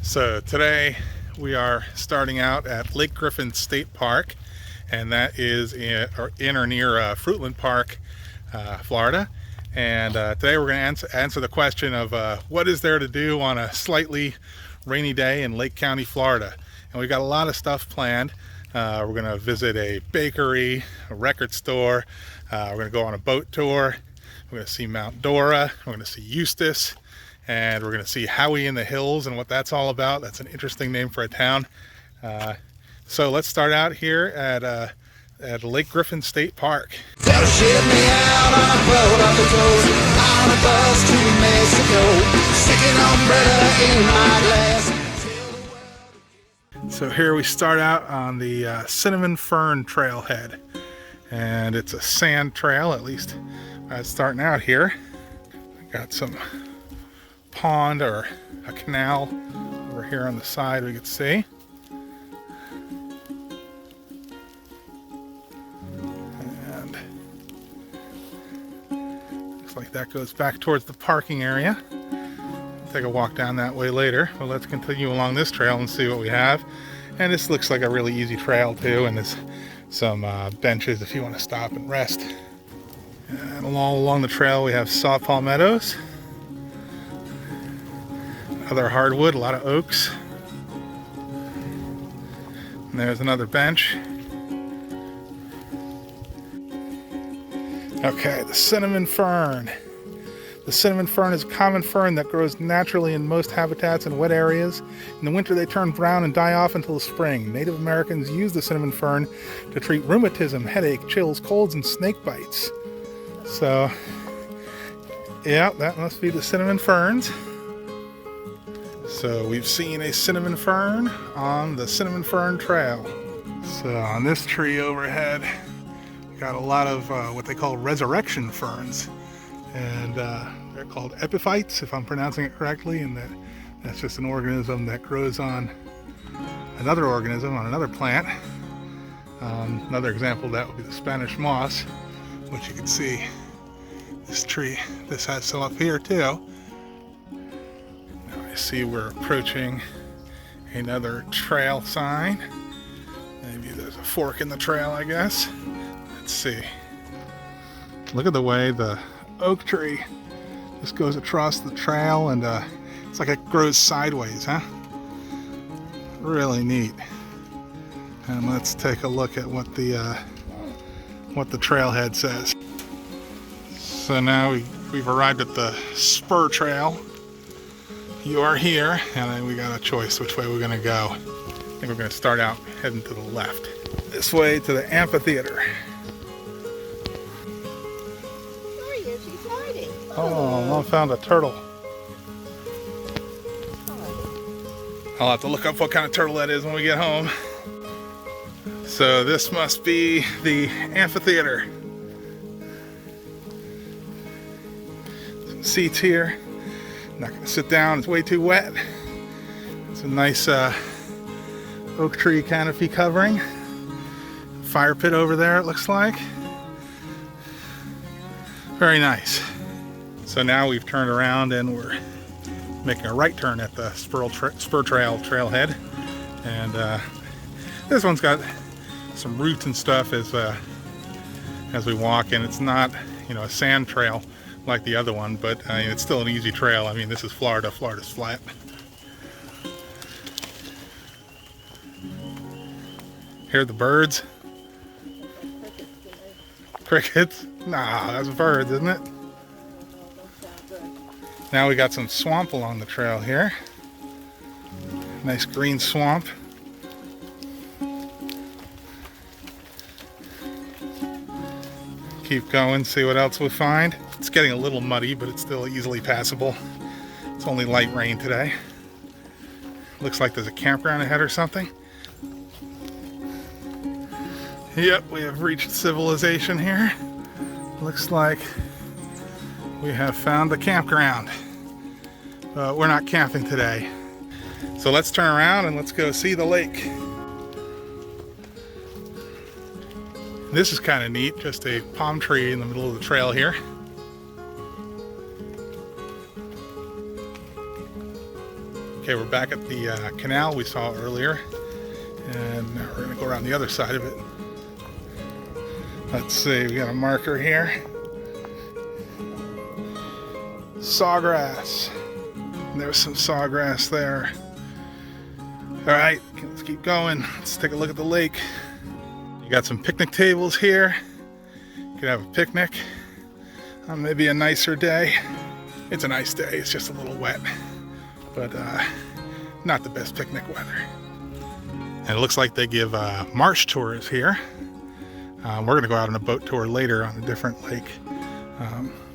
So today we are starting out at Lake Griffin State Park, and that is in or near Fruitland Park, Florida. And today we're going to answer the question of what is there to do on a slightly rainy day in Lake County, Florida. And we've got a lot of stuff planned. We're going to visit a bakery, a record store. We're going to go on a boat tour. We're going to see Mount Dora. We're going to see Eustis. And we're going to see Howey in the Hills and what that's all about. That's an interesting name for a town. So let's start out here at Lake Griffin State Park. They'll ship me out on a boat off the coast, on a bus to Mexico, stick an umbrella in my glass. So here we start out on the Cinnamon Fern trailhead. And it's a sand trail, at least starting out here. We got some pond or a canal over here on the side we can see. And looks like that goes back towards the parking area. Take a walk down that way later. Well, let's continue along this trail and see what we have. And this looks like a really easy trail too, and there's some benches if you want to stop and rest. And all along the trail we have softball meadows. Other hardwood, a lot of oaks. And there's another bench. Okay, the cinnamon fern. The cinnamon fern is a common fern that grows naturally in most habitats and wet areas. In the winter they turn brown and die off until the spring. Native Americans use the cinnamon fern to treat rheumatism, headache, chills, colds, and snake bites. So, yeah, that must be the cinnamon ferns. So we've seen a cinnamon fern on the cinnamon fern trail. So on this tree overhead, we got a lot of what they call resurrection ferns. And they're called epiphytes, if I'm pronouncing it correctly, and that's just an organism that grows on another organism, on another plant. Another example of that would be the Spanish moss, which you can see this tree. This has some up here too. I see we're approaching another trail sign. Maybe there's a fork in the trail, I guess. Let's see. Look at the way the oak tree just goes across the trail, and it's like it grows sideways, huh? Really neat. And let's take a look at what the trailhead says. So now we've arrived at the spur trail. You are here, and then we got a choice which way we're going to go. I think we're going to start out heading to the left. This way to the amphitheater. There he is, he's hiding. Oh, I found a turtle. I'll have to look up what kind of turtle that is when we get home. So this must be the amphitheater. Some seats here. Not going to sit down, it's way too wet. It's a nice oak tree canopy covering. Fire pit over there, it looks like. Very nice. So now we've turned around and we're making a right turn at the spur trail trailhead. And this one's got some roots and stuff as we walk, and it's not, a sand trail like the other one, but it's still an easy trail. I mean, this is Florida. Florida's flat. Hear the birds? Crickets? Nah, that's birds, isn't it? Now we got some swamp along the trail here. Nice green swamp. Keep going, see what else we find. It's getting a little muddy, but it's still easily passable. It's only light rain today. Looks like there's a campground ahead or something. Yep, we have reached civilization here. Looks like we have found the campground. But we're not camping today. So let's turn around and let's go see the lake. This is kind of neat, just a palm tree in the middle of the trail here. Okay, we're back at the canal we saw earlier, and now we're gonna go around the other side of it. Let's see, we got a marker here. Sawgrass. And there's some sawgrass there. All right, let's keep going. Let's take a look at the lake. You got some picnic tables here. You could have a picnic on maybe a nicer day. It's a nice day, it's just a little wet, but not the best picnic weather. And it looks like they give marsh tours here. We're gonna go out on a boat tour later on a different lake.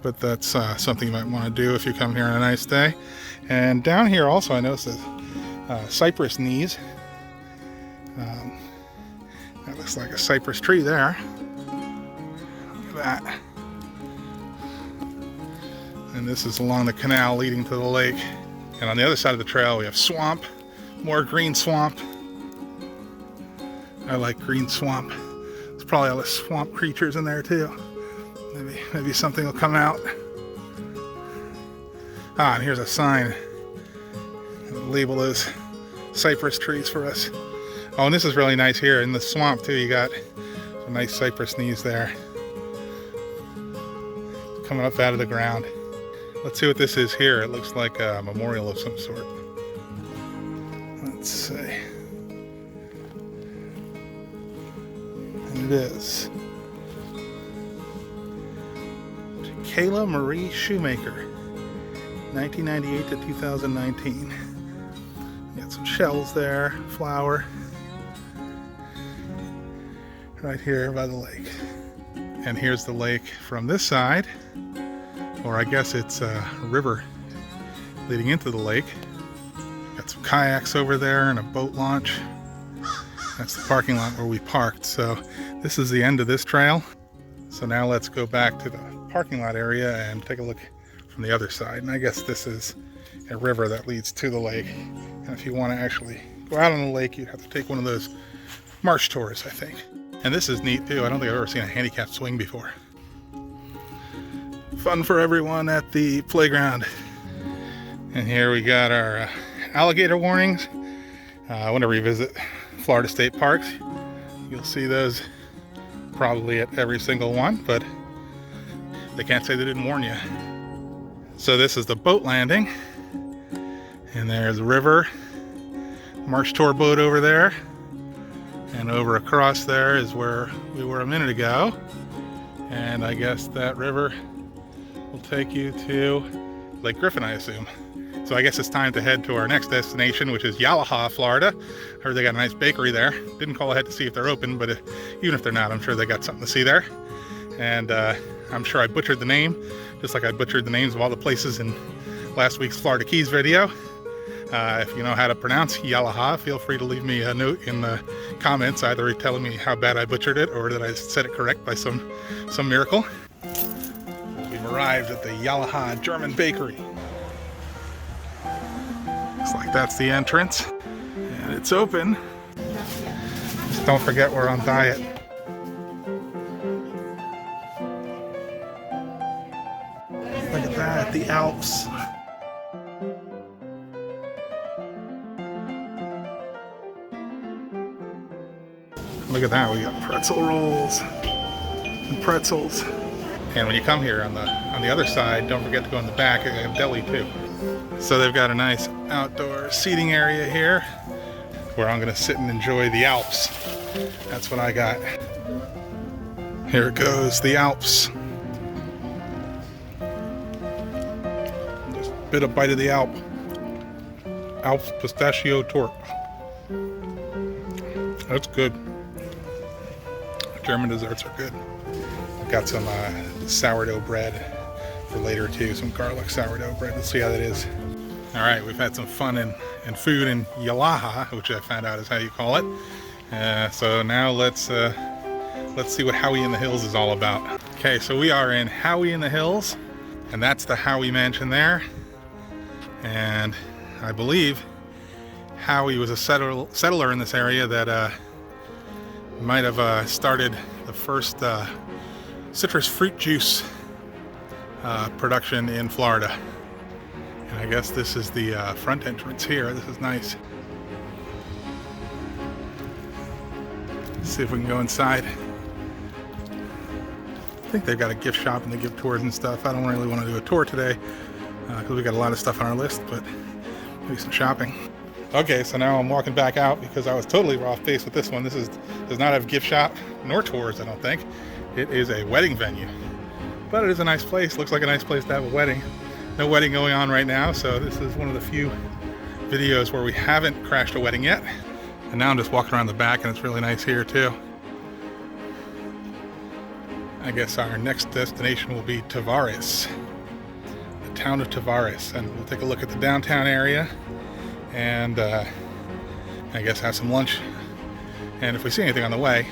But that's something you might want to do if you come here on a nice day. And down here also I noticed cypress knees. That looks like a cypress tree there. Look at that. And this is along the canal leading to the lake. And on the other side of the trail we have swamp, more green swamp. I like green swamp. There's probably all the swamp creatures in there too. Maybe something will come out. Ah, and here's a sign. Label those cypress trees for us. Oh, and this is really nice here in the swamp too. You got some nice cypress knees there, coming up out of the ground. Let's see what this is here. It looks like a memorial of some sort. Let's see. And it is. Kayla Marie Shoemaker, 1998 to 2019. Got some shells there, flower. Right here by the lake. And here's the lake from this side, or I guess it's a river leading into the lake. Got some kayaks over there and a boat launch. That's the parking lot where we parked. So this is the end of this trail. So now let's go back to the parking lot area and take a look from the other side. And I guess this is a river that leads to the lake. And if you want to actually go out on the lake, you'd have to take one of those marsh tours, I think. And this is neat too. I don't think I've ever seen a handicapped swing before. Fun for everyone at the playground. And here we got our alligator warnings. Whenever you visit Florida state parks, you'll see those probably at every single one, but they can't say they didn't warn you. So this is the boat landing, and there's a river, marsh tour boat over there, and over across there is where we were a minute ago. And I guess that river will take you to Lake Griffin, I assume. So I guess it's time to head to our next destination, which is Yalaha, Florida. Heard they got a nice bakery there. Didn't call ahead to see if they're open, but even if they're not, I'm sure they got something to see there. And I'm sure I butchered the name, just like I butchered the names of all the places in last week's Florida Keys video. If you know how to pronounce Yalaha, feel free to leave me a note in the comments, either telling me how bad I butchered it or that I said it correct by some miracle. We've arrived at the Yalaha German Bakery. Looks like that's the entrance, and it's open. Just don't forget we're on diet. Look at that, the Alpes. Look at that, we got pretzel rolls and pretzels. And when you come here on the other side, don't forget to go in the back, they have deli too. So they've got a nice outdoor seating area here where I'm gonna sit and enjoy the Alps. That's what I got. Here it goes, the Alps. Just a bit of bite of the Alps pistachio torte. That's good. German desserts are good. Got some sourdough bread for later too, some garlic sourdough bread. Let's see how that is. All right, we've had some fun and food in Yalaha, which I found out is how you call it. So now let's see what Howey in the Hills is all about. Okay, so we are in Howey in the Hills, and that's the Howey Mansion there. And I believe Howey was a settler in this area that might have started the first citrus fruit juice production in Florida. And I guess this is the front entrance here. This is nice. Let's see if we can go inside. I think they've got a gift shop and they give tours and stuff. I don't really want to do a tour today because we got a lot of stuff on our list, but maybe some shopping. Okay, so now I'm walking back out because I was totally off base with this one. This does not have gift shop nor tours, I don't think. It is a wedding venue, but it is a nice place. Looks like a nice place to have a wedding. No wedding going on right now, so this is one of the few videos where we haven't crashed a wedding yet. And now I'm just walking around the back, and it's really nice here too. I guess our next destination will be Tavares, the town of Tavares, and we'll take a look at the downtown area and I guess have some lunch. And if we see anything on the way,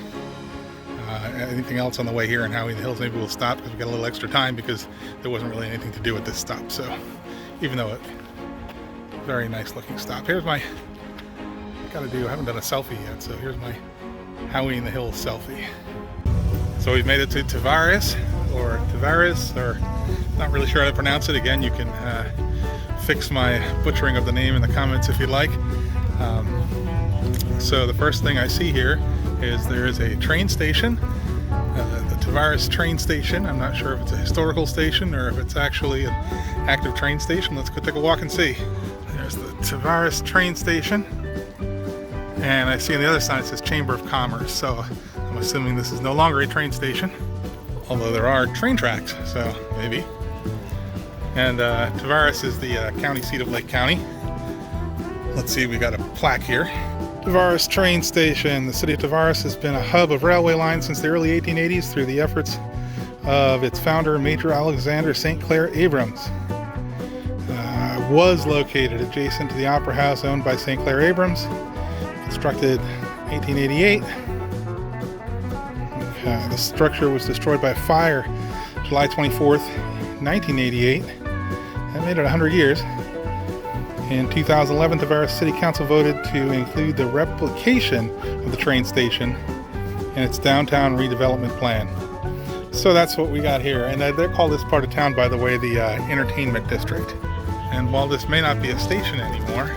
anything else on the way here in Howey in the Hills, maybe we'll stop because we got a little extra time because there wasn't really anything to do at this stop. So even though it's a very nice looking stop, here's my, I haven't done a selfie yet, so here's my Howey in the Hills selfie. So we've made it to Tavares, or not really sure how to pronounce it. Again, you can fix my butchering of the name in the comments if you'd like. So the first thing I see here is there is a train station, the Tavares train station. I'm not sure if it's a historical station or if it's actually an active train station. Let's go take a walk and see. There's the Tavares train station, and I see on the other side it says Chamber of Commerce, so I'm assuming this is no longer a train station, although there are train tracks, so maybe. And Tavares is the county seat of Lake County. Let's see, we got a plaque here. Tavares train station. The city of Tavares has been a hub of railway lines since the early 1880s through the efforts of its founder, Major Alexander St. Clair Abrams. Was located adjacent to the Opera House owned by St. Clair Abrams, constructed 1888. The structure was destroyed by fire July 24th, 1988. That made it 100 years. In 2011, Tavares City Council voted to include the replication of the train station in its downtown redevelopment plan. So that's what we got here. And they call this part of town, by the way, the entertainment district. And while this may not be a station anymore,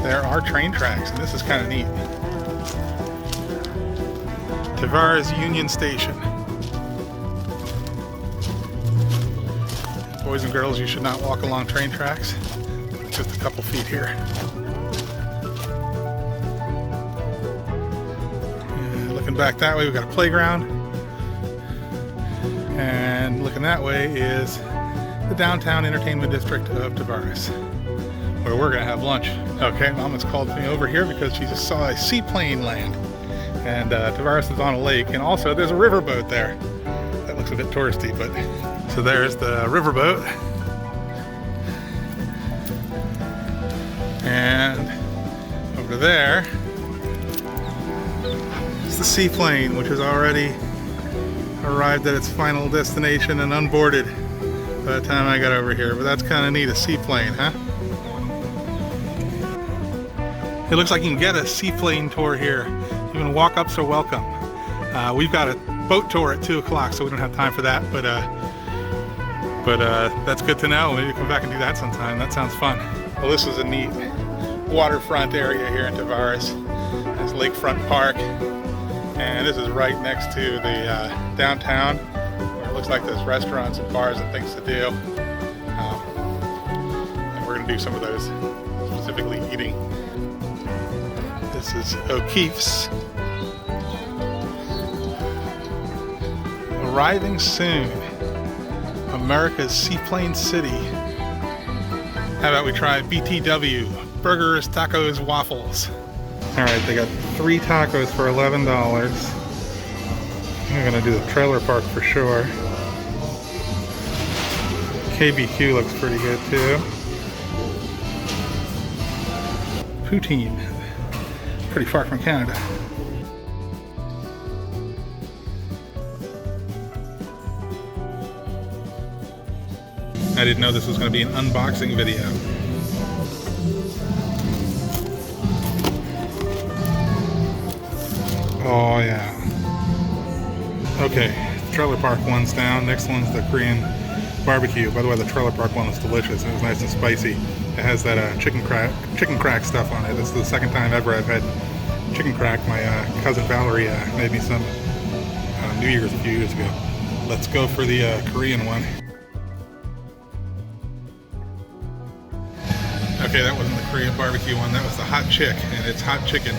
there are train tracks, and this is kind of neat. Tavares Union Station. Boys and girls, you should not walk along train tracks. Just a couple feet here. And looking back that way, we've got a playground. And looking that way is the downtown entertainment district of Tavares, where we're gonna have lunch. Okay, Mom has called me over here because she just saw a seaplane land. And Tavares is on a lake, and also there's a riverboat there. That looks a bit touristy, but so there's the riverboat. And over there is the seaplane, which has already arrived at its final destination and unboarded by the time I got over here. But that's kind of neat, a seaplane, huh? It looks like you can get a seaplane tour here. Even walk-ups are welcome. We've got a boat tour at 2 o'clock, so we don't have time for that, but that's good to know. Maybe come back and do that sometime. That sounds fun. Well, this is a neat waterfront area here in Tavares. There's Lakefront Park, and this is right next to the downtown, where it looks like there's restaurants and bars and things to do. And we're going to do some of those, specifically eating. This is O'Keefe's. Arriving soon. America's Seaplane City. How about we try BTW? Burgers, tacos, waffles. Alright, they got 3 tacos for $11. I'm gonna do the trailer park for sure. KBQ looks pretty good too. Poutine. Pretty far from Canada. I didn't know this was going to be an unboxing video. Oh yeah. Okay, trailer park one's down. Next one's the Korean barbecue. By the way, the trailer park one was delicious. It was nice and spicy. It has that chicken crack stuff on it. This is the second time ever I've had chicken crack. My cousin Valerie made me some New Year's a few years ago. Let's go for the Korean one. Okay, that wasn't the Korean barbecue one. That was the hot chick, and it's hot chicken.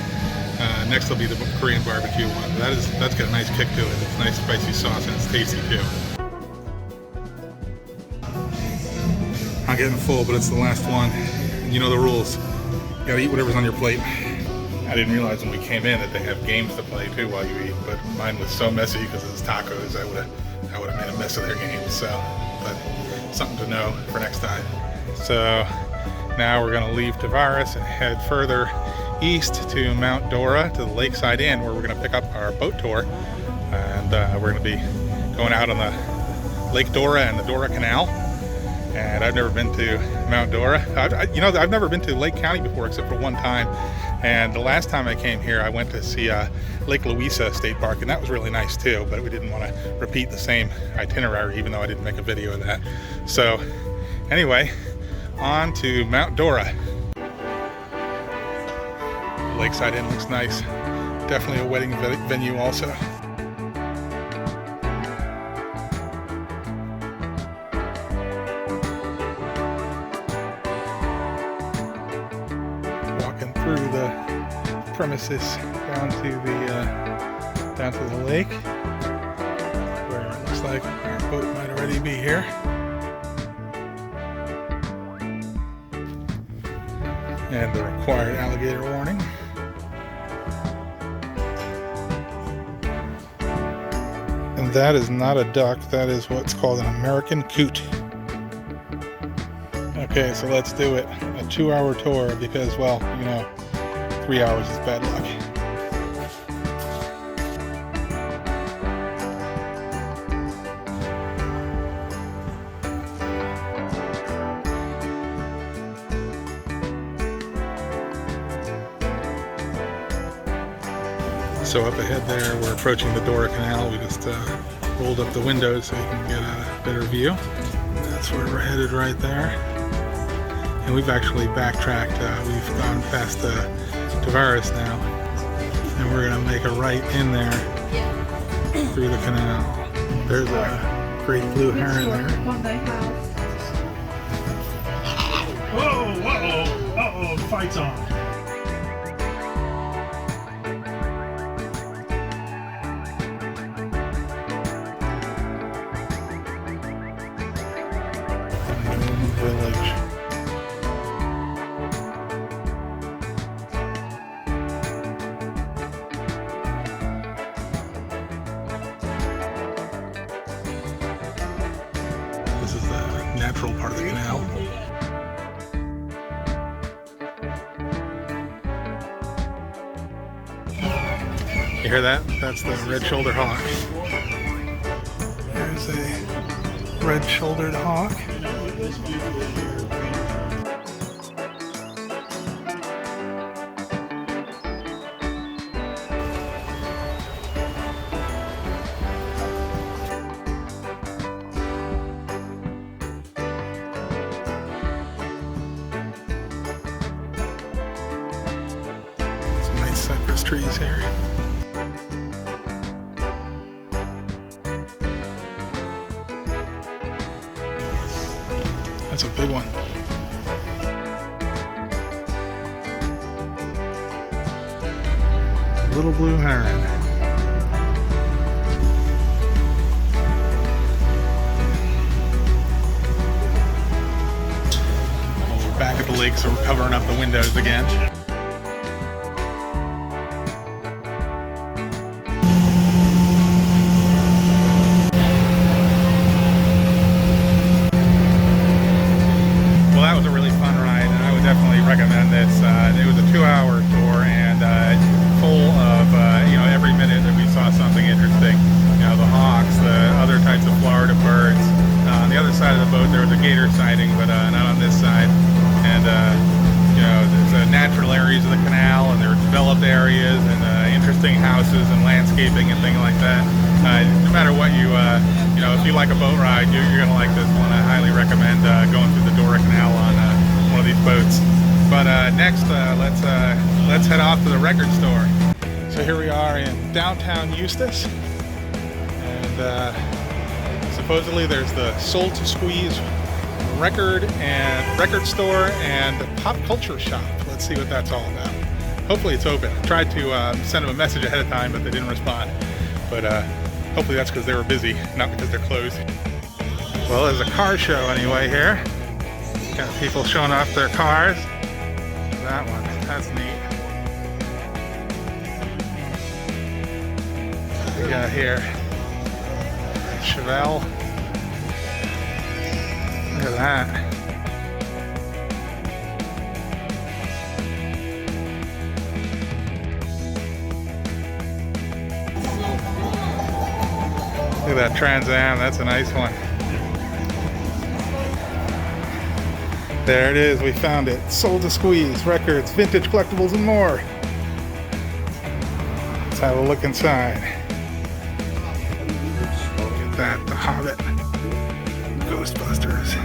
Next will be the Korean barbecue one. That's got a nice kick to it. It's nice spicy sauce and it's tasty too. I'm getting full, but it's the last one. You know the rules. You gotta eat whatever's on your plate. I didn't realize when we came in that they have games to play too while you eat, but mine was so messy because it was tacos. I would have made a mess of their games. So, but something to know for next time. So now we're gonna leave Tavares and head further east to Mount Dora, to the Lakeside Inn, where we're going to pick up our boat tour, and we're going to be going out on the Lake Dora and the Dora Canal. And I've never been to Mount Dora. I've never been to Lake County before, except for one time. And the last time I came here, I went to see Lake Louisa State Park, and that was really nice too. But we didn't want to repeat the same itinerary, even though I didn't make a video of that. So anyway, on to Mount Dora. Lakeside Inn looks nice. Definitely a wedding venue also. Walking through the premises down to the lake, where it looks like our boat might already be here. And the required alligator warning. And that is not a duck, that is what's called an American coot. Okay, so let's do it. A 2-hour tour because, well, 3 hours is bad luck. So up ahead there, we're approaching the Dora Canal. We just rolled up the windows so you can get a better view. That's where we're headed right there. And we've actually backtracked. We've gone past Tavares now. And we're going to make a right in there through the canal. There's a great blue heron there. Whoa, uh-oh, the fight's on. Village. This is the natural part of the canal. You hear that? That's the red-shouldered hawk. There's a red-shouldered hawk. Some nice cypress trees here. That's a big one. Little blue heron. We're back at the lake, so we're covering up the windows again. Definitely recommend this. It was a 2-hour tour and full of, every minute that we saw something interesting. The hawks, the other types of Florida birds. On the other side of the boat there was a gator sighting, but not on this side. And, there's natural areas of the canal, and there are developed areas and interesting houses and landscaping and things like that. No matter what you know, if you like a boat ride, you're gonna like this one. I highly recommend going through the Dora Canal on one of these boats. But next, let's head off to the record store. So here we are in downtown Eustis, and supposedly there's the Soul to Squeeze record store and pop culture shop. Let's see what that's all about. Hopefully it's open. I tried to send them a message ahead of time, but they didn't respond. But hopefully that's because they were busy, not because they're closed. Well, there's a car show anyway here. Got people showing off their cars. That one, that's neat. We got here Chevelle. Look at that. Look at that Trans Am, that's a nice one. There it is, we found it. Soul to Squeeze, records, vintage collectibles, and more. Let's have a look inside. Look at that, The Hobbit, Ghostbusters.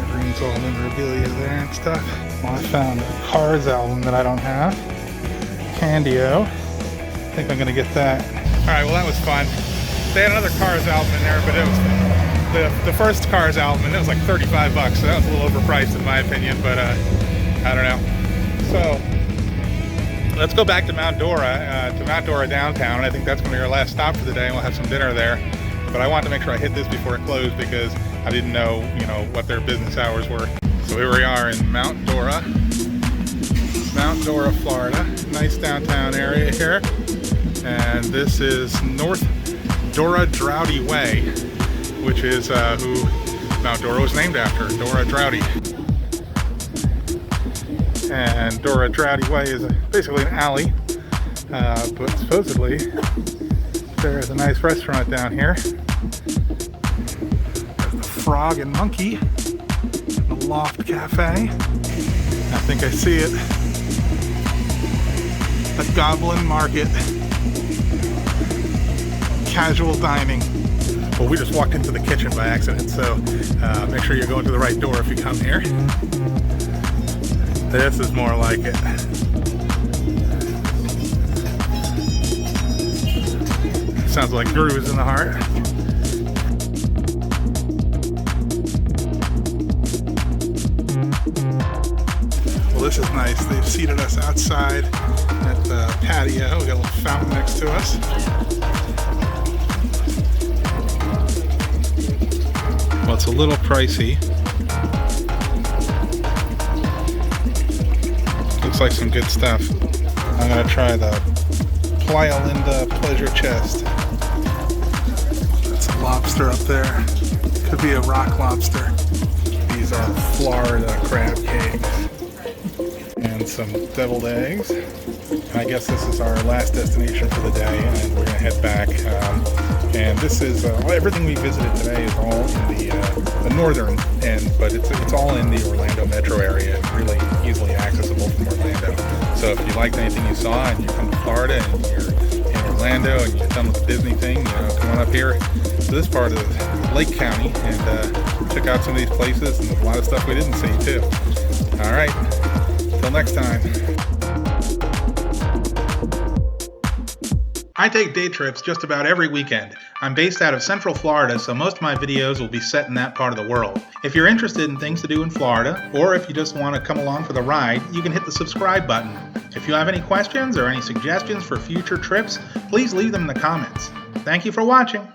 Everything's all memorabilia there and stuff. Well, I found a Cars album that I don't have. Candio. I think I'm gonna get that. Alright, well that was fun. They had another Cars album in there, but it was the first Cars album, and it was like 35 bucks, so that was a little overpriced in my opinion, but I don't know. So let's go back to Mount Dora downtown, and I think that's going to be our last stop for the day, and we'll have some dinner there. But I wanted to make sure I hit this before it closed because I didn't know, what their business hours were. So here we are in Mount Dora, Florida. Nice downtown area here, and this is North Dora Drowdy Way, which is who Mount Dora was named after, Dora Drowdy. And Dora Drowdy Way is basically an alley, but supposedly there's a nice restaurant down here. There's the Frog and Monkey, the Loft Cafe. I think I see it. The Goblin Market. Casual dining. Well, we just walked into the kitchen by accident, so make sure you're going to the right door if you come here. This is more like it. Sounds like grooves in the heart. Well, this is nice. They've seated us outside at the patio. We got a little fountain next to us. Well, it's a little pricey. Looks like some good stuff. I'm gonna try the Playa Linda Pleasure Chest. That's a lobster up there. Could be a rock lobster. These are Florida crab cakes. And some deviled eggs. And I guess this is our last destination for the day, and we're gonna head back. And this is everything we visited today is all in the northern end, but it's all in the Orlando metro area, really easily accessible from Orlando. So if you liked anything you saw and you come to Florida and you're in Orlando and you're done with the Disney thing, come on up here to this part of Lake County and check out some of these places. And there's a lot of stuff we didn't see too. All right, till next time. I take day trips just about every weekend. I'm based out of Central Florida, so most of my videos will be set in that part of the world. If you're interested in things to do in Florida, or if you just want to come along for the ride, you can hit the subscribe button. If you have any questions or any suggestions for future trips, please leave them in the comments. Thank you for watching.